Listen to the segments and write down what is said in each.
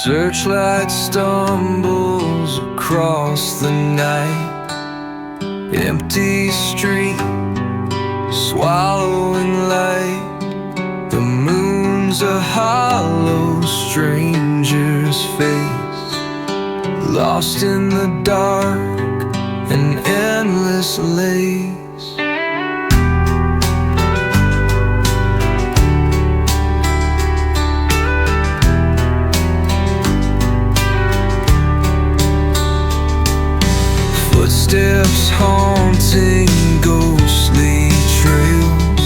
Searchlight stumbles across the night. Empty street, swallowing light. The moon's a hollow stranger's face, lost in the dark, an endless lace. Footsteps haunting ghostly trails,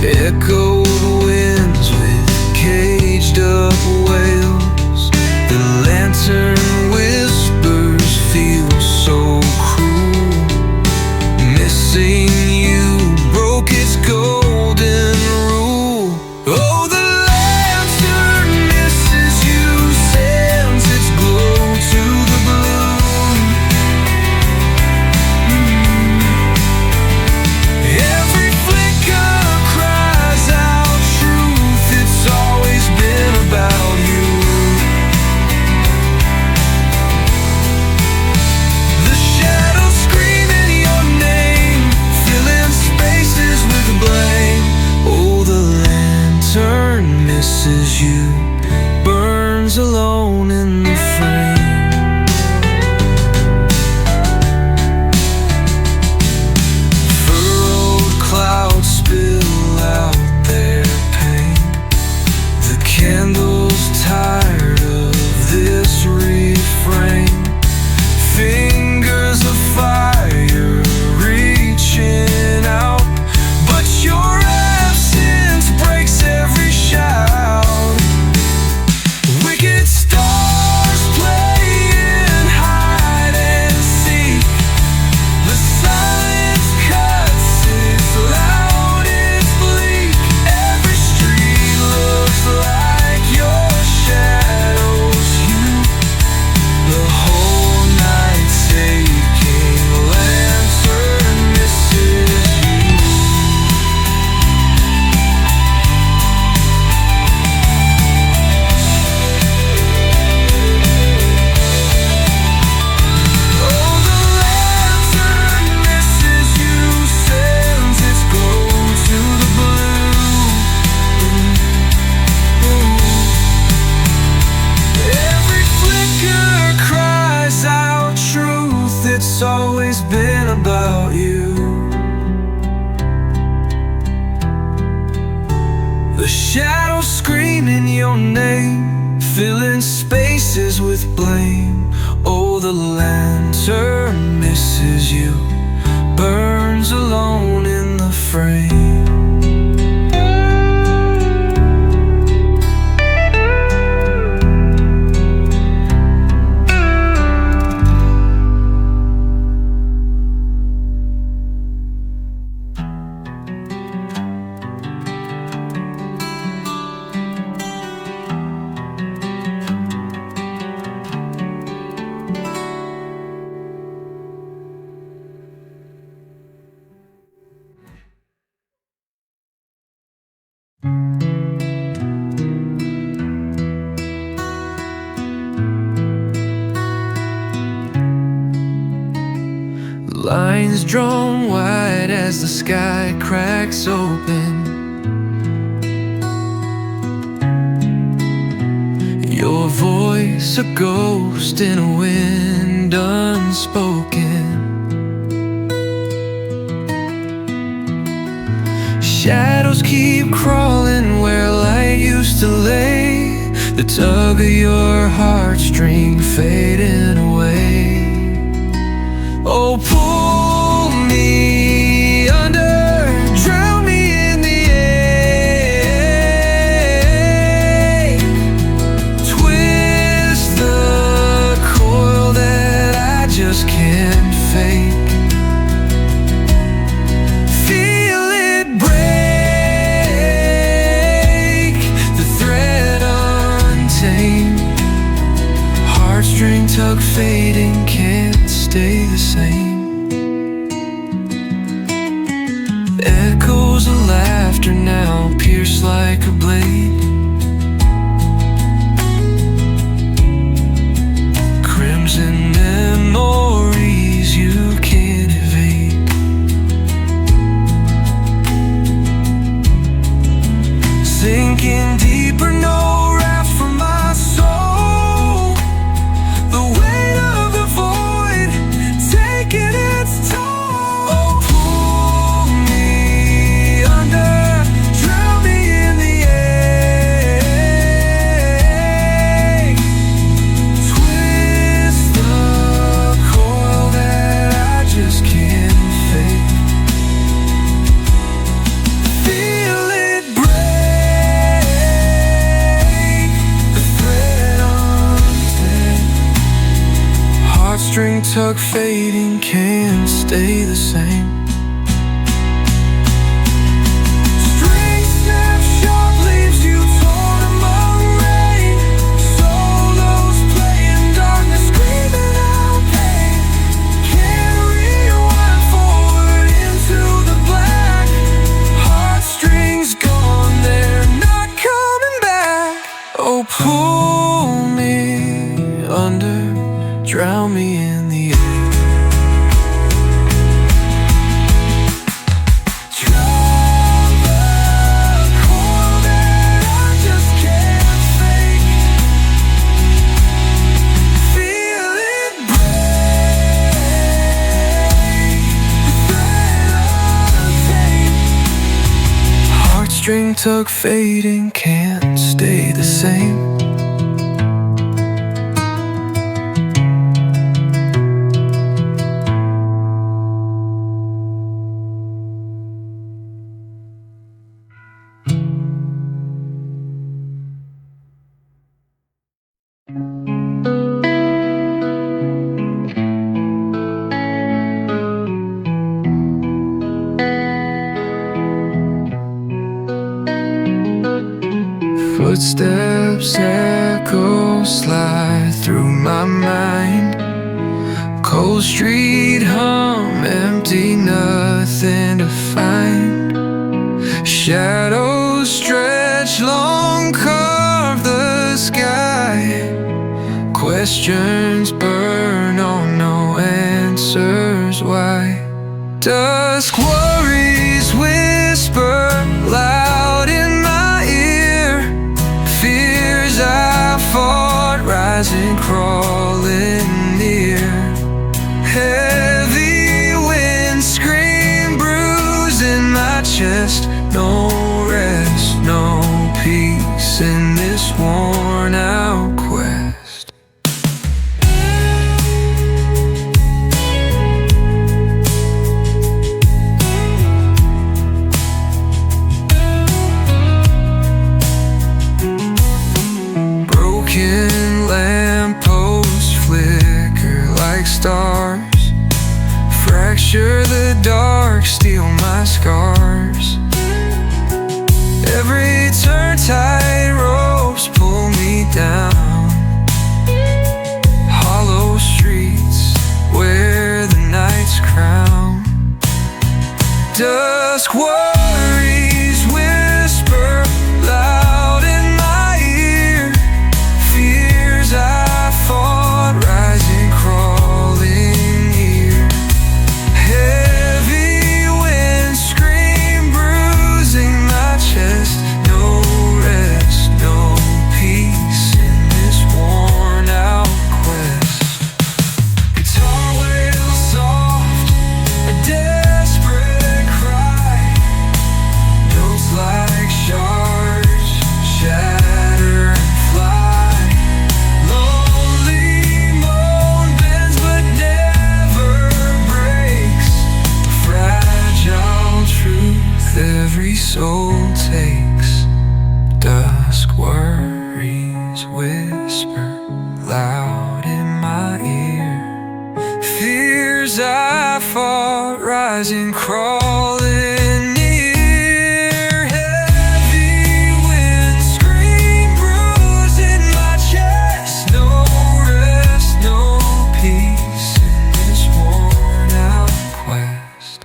echoed winds with caged up wails. The lantern whispers feel so cruel. Missing you broke its golden rule. Oh, the lantern misses you, sends its glow to the blue. Every flicker cries out truth, it's always been about you. The shadows screaming your name, filling spaces with blame. Oh, the lantern misses you, burns alone in the frame. Furrowed clouds spill out their pain. The candle's tired of this refrain. Fingers of fire reaching out, but your absence breaks every shout. Wicked stars playing hide and seek. The silence cuts, it's loud, it's bleak. Every street looks like your shadows. You, the whole night taking, lantern misses you. Oh, the lantern misses you, sends its glow to the blue. Every flicker cries out truth, it's always been about you. The shadows screaming your name, filling spaces with blame. Oh, the lantern misses you, burns alone in the frame. Lines drawn wide as the sky cracks open. Your voice a ghost in a wind unspoken. Shadows keep crawling where light used to lay. The tug of your heartstring fading away. Oh, pull me under, drown me in the ache. Twist the coil that I just can't fake. Feel it break, the thread untamed. Heartstring tug fading, can't stay the same. Echoes of laughter now pierce like a blade. tug fading can't stay the same. String snap sharp leaves you torn among rain. Solos playing darkness, screaming out pain. Can't rewind forward into the black. Heartstrings gone, they're not coming back. Oh, pull me under, drown me in the air. Drown the coil that I just can't fake. Feel it break, the thread untamed. Heartstring tug fading can't stay the same. Footsteps echo slide through my mind. Cold street hum, empty, nothing to find. Shadows stretch long, carve the sky. Questions burn on, no answers why. Dusk worries whisper loud in my ear. Fears I fought rising, crawling near. Heavy wind scream, bruise in my chest. No rest, no peace in this worn out quest. Broken lampposts flicker like stars. Fracture the dark, steal my scars. Every turn, tight ropes pull me down. Hollow streets where the night's crown. Dusk worries whisper loud in my ear. Fears I fought rising, crawling near. Heavy wind scream, bruising my chest. No rest, no peace in this worn out quest. Guitar wails soft, a desperate cry. Notes like shards shatter and fly. Lonely moan bends but never breaks. Fragile truth every soul takes. Dusk worries whisper loud in my ear. Fears I fought rising, crawling near. Heavy wind scream, bruise in my chest. No rest, no peace in this worn out quest.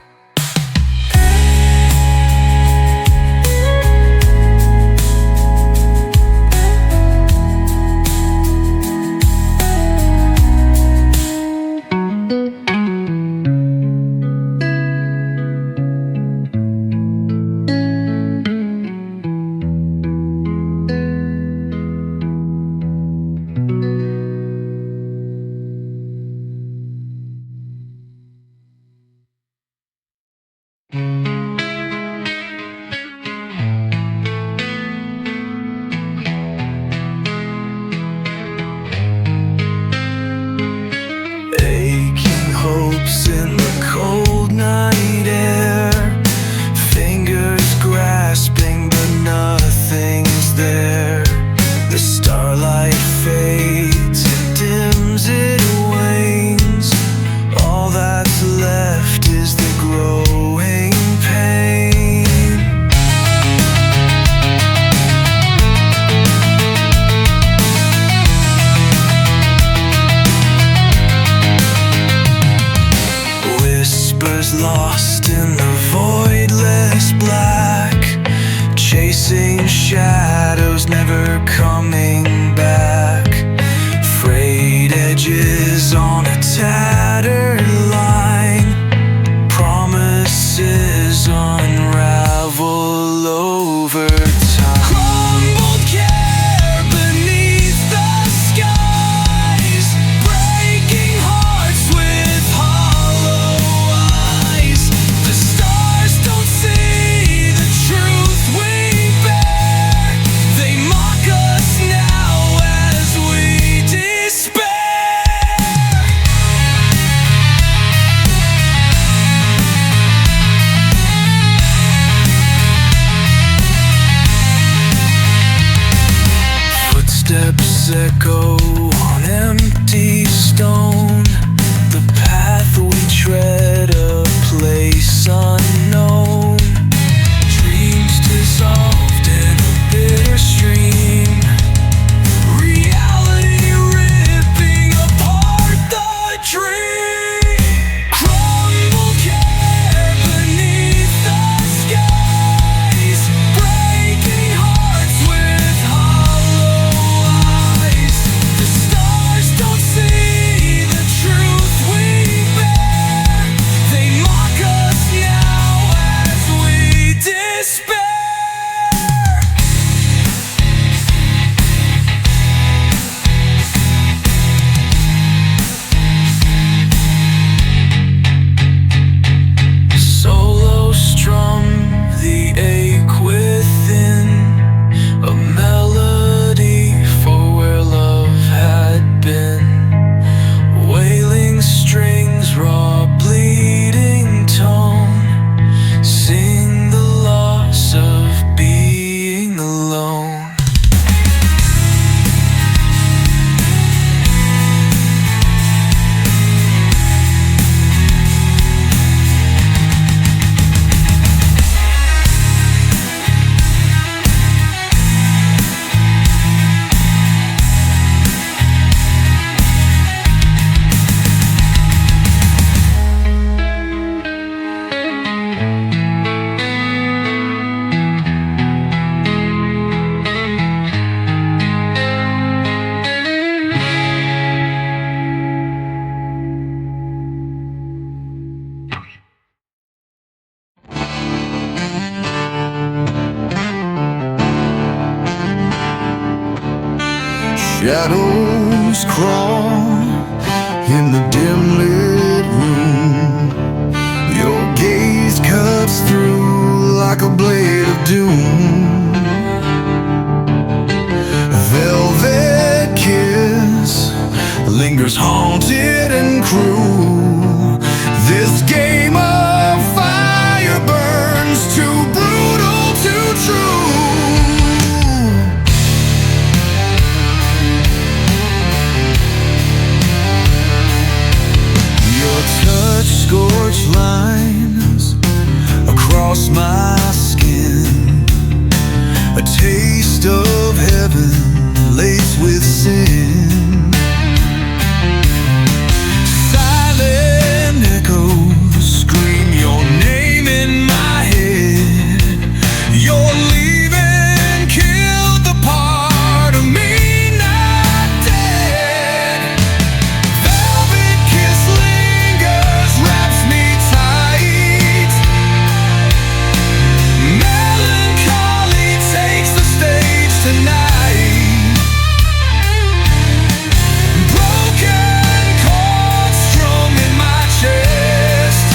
Shadows crawl in the dim lit room. Your gaze cuts through like a blade of doom. A velvet kiss lingers haunted and cruel. This game of fire burns too brutal, too true. Touch scorched lines across my skin, a taste of heaven laced with sin. Silent echoes scream your name in my head. Your leaving killed the part of me not dead. Velvet kiss wraps me tight. Melancholy takes the stage tonight. Broken chords strung in my chest.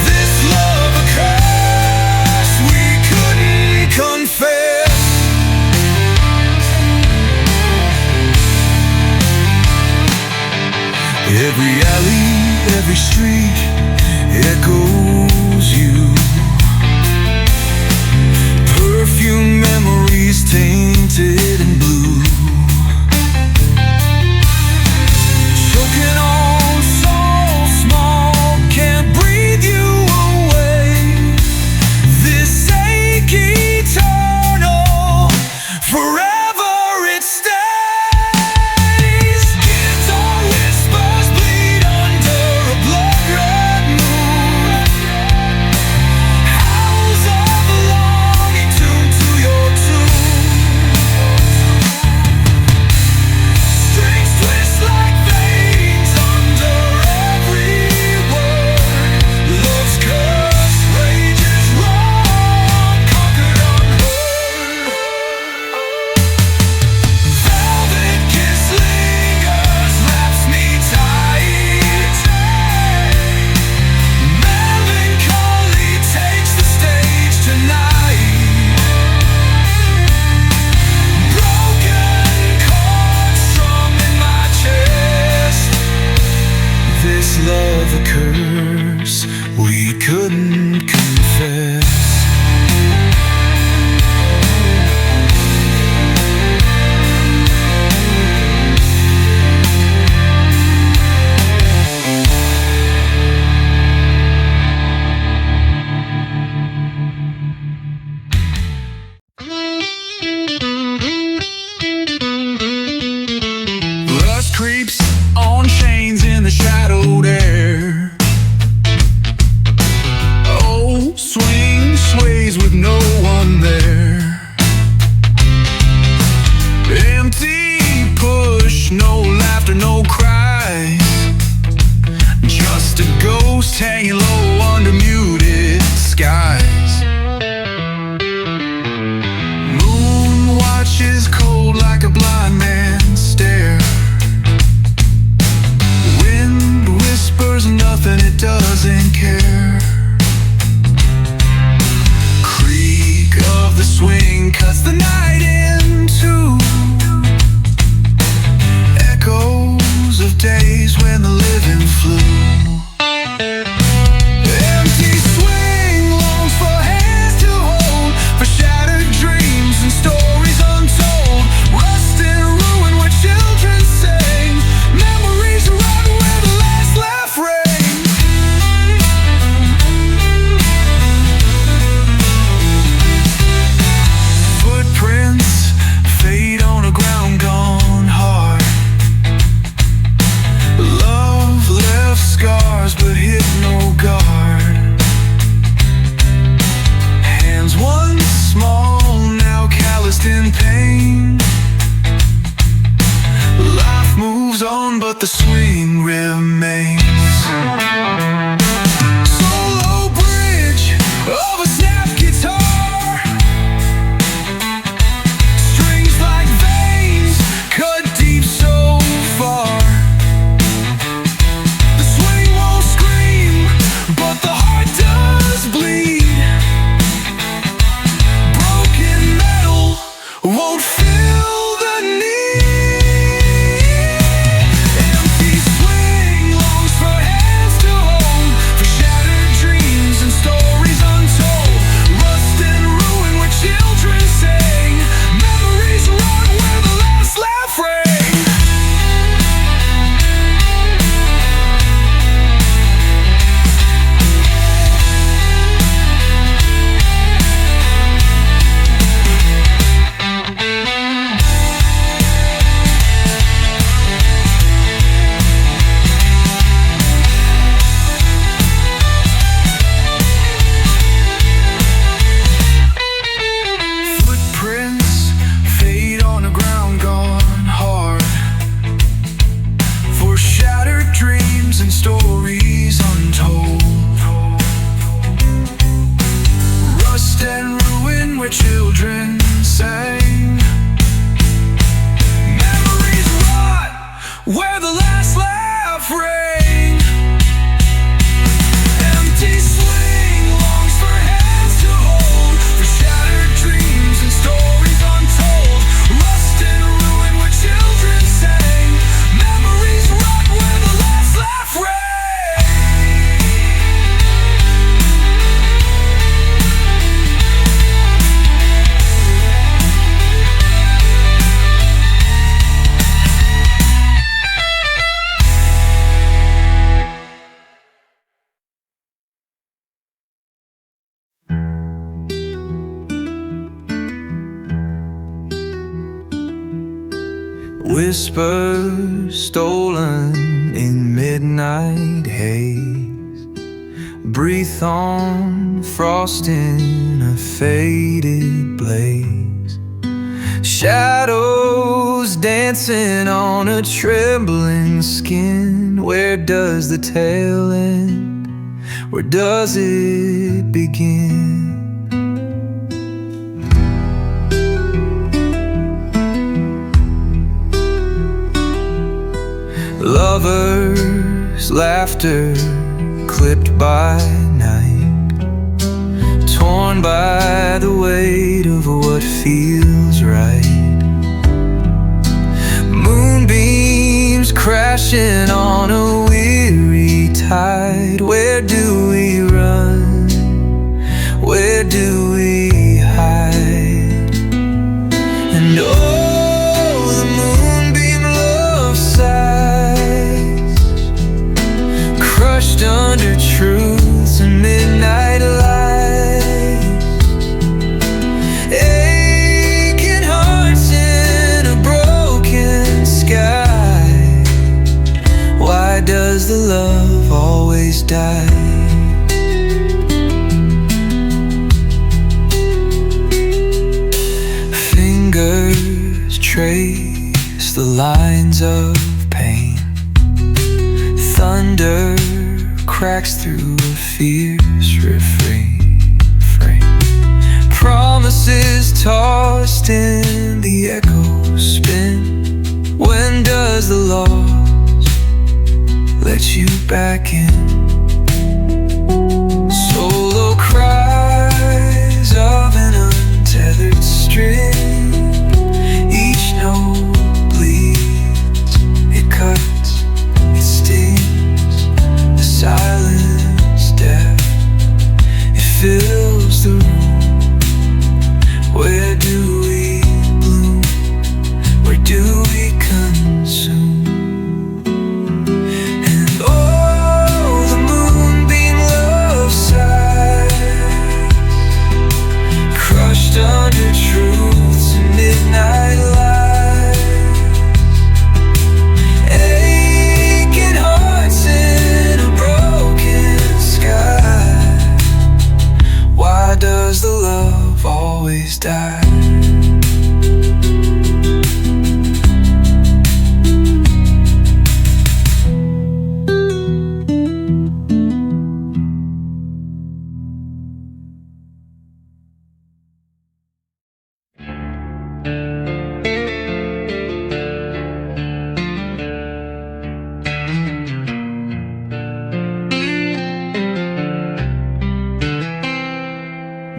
This love a curse we couldn't confess. Every alley, every street echoes you. Perfume memories tainted and blue. Choking on soul small, can't breathe you away. This ache eternal, forever it stays. Guitar whispers bleed under a blood-red moon. Howls of longing tuned to your tune. Strings twist like veins under every word. Love's curse rages wrong, conquered unheard. Velvet kiss lingers, wraps me tight. Melancholy takes the stage tonight. Broken chords strung in my chest. This love a curse we couldn't confess. Rust creeps on chains in the shadowed air. Oh, swing sways with no one there. Empty push, no laughter, no cries. Just a ghost hanging low under muted skies. Moon watches cold like a blind man's stare. Wind whispers nothing, it doesn't care. Creak of the swing cuts the night in two. Echoes of days when the living flew. stories untold. Rust and ruin where children sang. Memories rot where the last laugh rang. Empty sling longs for hands to hold, for shattered dreams and stories untold. Rust and ruin where children sang. Memories rot where the last laugh rang. Whispers stolen in midnight haze, breathe on frost in a faded blaze. Shadows dancing on a trembling skin. Where does the tale end? Where does it begin? Lovers' laughter clipped by night, torn by the weight of what feels right. Moonbeams crashing on a weary tide. Where do we run? Where do we hide? And oh, the moonbeam love sighs, crushed under truths and midnight lies. Aching hearts in a broken sky. Why does the love always die? Fingers trace the lines of pain. Thunder cracks through a fierce refrain. Promises tossed in the echo spin. When does the loss let you back in? Solo cries of an untethered string. Each note bleeds, it cuts, it stings. The silence deaf, it fills the room. Where do we bloom? Where do we consume? And oh, the moonbeam love sighs, crushed under truths and midnight lies. Aching hearts in a broken sky. Why does the love always die?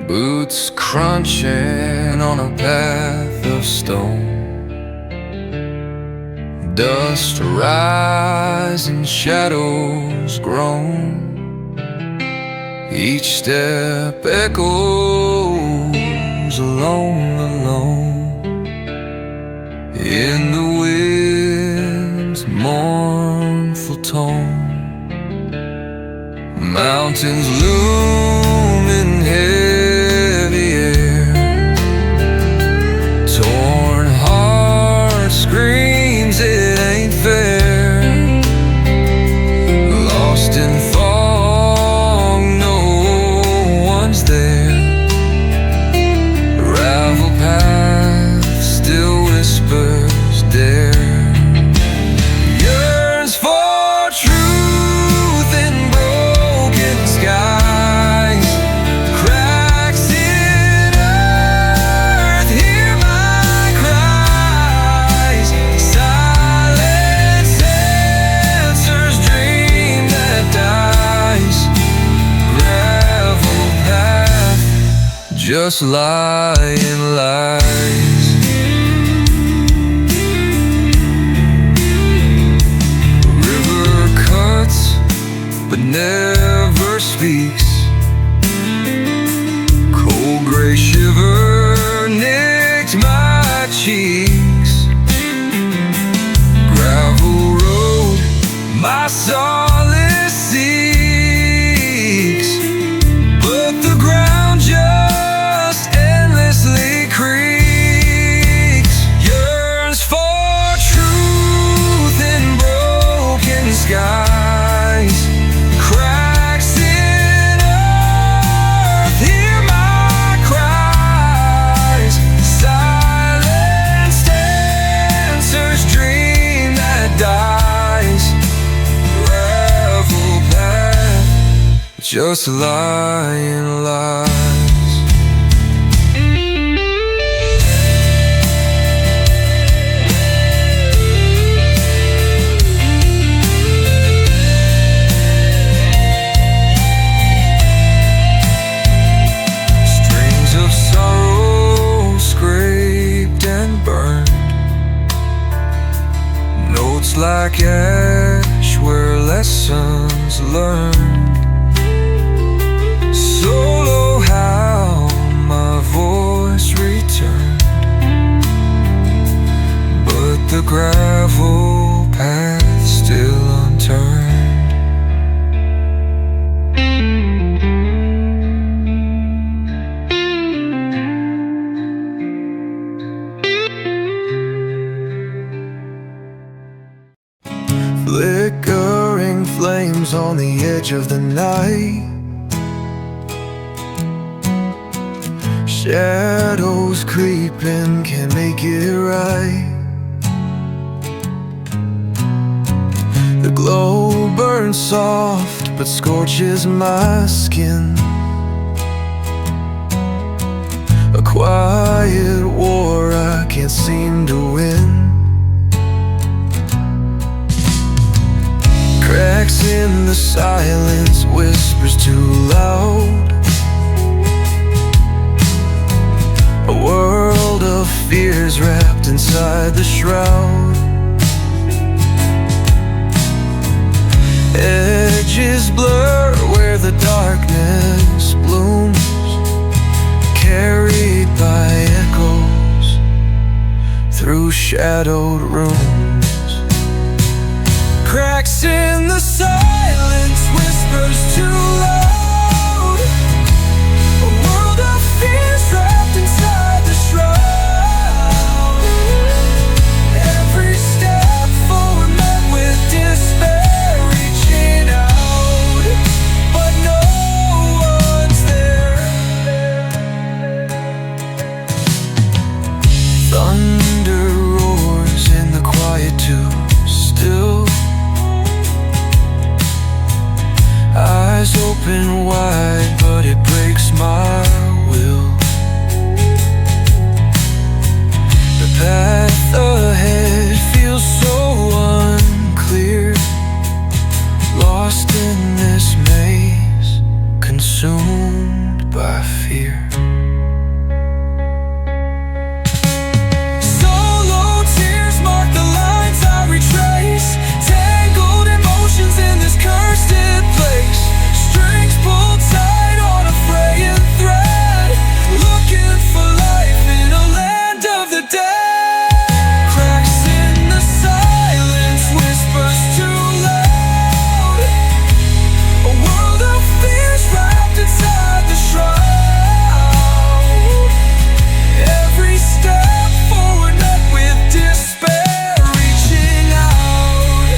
Boots crunching on a path of stone. Dust rising, shadows groan. Each step echoes alone, alone. In the wind's mournful tone. Mountains loom in heavy air. Torn heart screams it ain't fair. Lost in fog, no one's there. Ravel path still whispers dare. Yearns for truth. just lying lies. River cuts but never speaks. Cold gray shiver nicked my cheeks. Gravel road my solace seeks, but the ground just endlessly creaks. Yearns for truth in broken skies. Cracks in earth hear my cries. Silenced answers dream that dies. Gravel path, just lying lies. Strings of sorrow scraped and burned. Notes like ash where lessons learned. Solo how my voice returned, but the gravel path still unturned. Flickering flames on the edge of the night. Shadows creeping, can't make it right. The glow burns soft but scorches my skin. A quiet war I can't seem to win. Cracks in the silence, whispers too loud. A world of fears wrapped inside the shroud. Edges blur where the darkness blooms, carried by echoes through shadowed rooms. Cracks in the silence, whispers too loud. A world of fears wrapped inside the shroud. Every step forward met with despair, reaching out, but no one's there. Thunder roars in the quiet too still. Eyes open wide, but it breaks my will. The path ahead feels so unclear. Lost in this maze, consumed by fear. Solo tears mark the lines I retrace. Tangled emotions in this cursed place. Strings pulled tight on a fraying thread. Looking for life in a land of the dead. Cracks in the silence, whispers too loud. A world of fears wrapped inside the shroud. Every step forward met with despair, reaching out,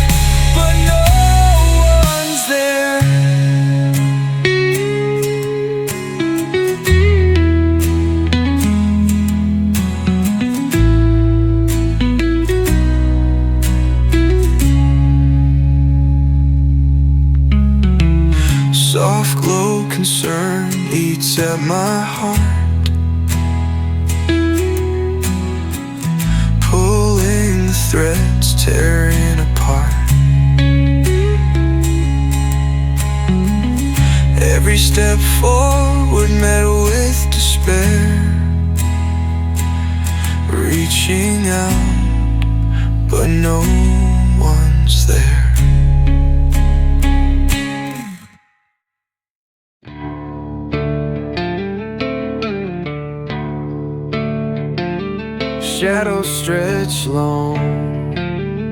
but no one's there. Soft glow concern eats at my heart, pulling the threads, tearing apart. Every step forward met with despair. despair, reaching out, but no one's there. Shadows stretch long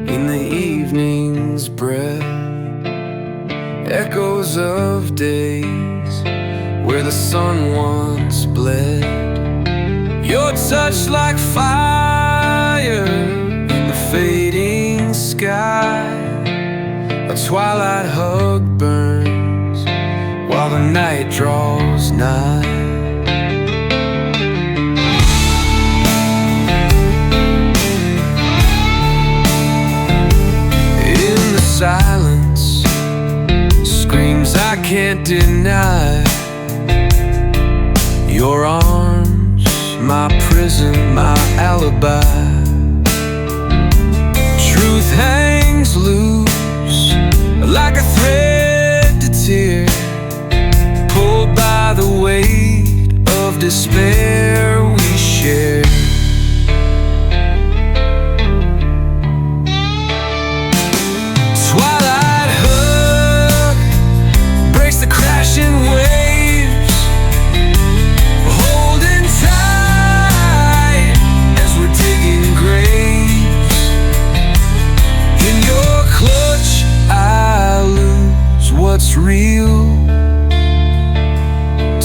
in the evening's breath, echoes of days where the sun once bled. Your touch like fire in the fading sky. A twilight hug burns while the night draws nigh. Silence screams I can't deny. Your arms, my prison, my alibi. Truth hangs loose like a thread to tear, pulled by the weight of despair we share. Twilight hug breaks the crashing waves, holding tight as we're digging graves. In your clutch I lose what's real.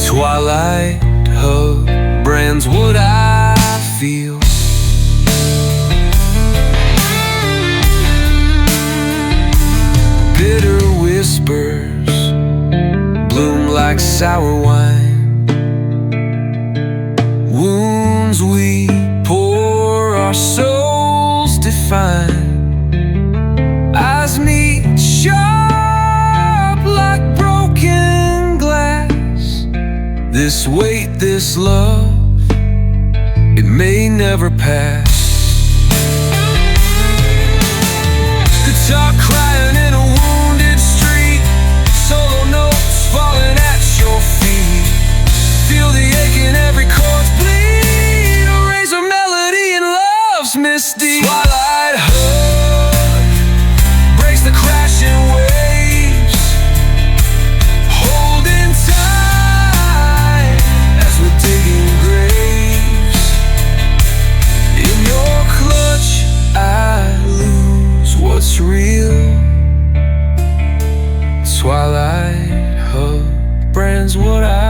Twilight hug brands what I feel. Bitter whispers bloom like sour wine. Wounds we pour, our souls define. Eyes meet sharp like broken glass. This weight, this love, it may never pass. Guitar crying in a wounded street, solo notes falling at your feet. Feel the ache in every chord's bleed, a razor melody in love's misty. Twilight hug breaks the crashing waves, holding tight as we're digging graves. In your clutch I lose what's real. Twilight hug brands what I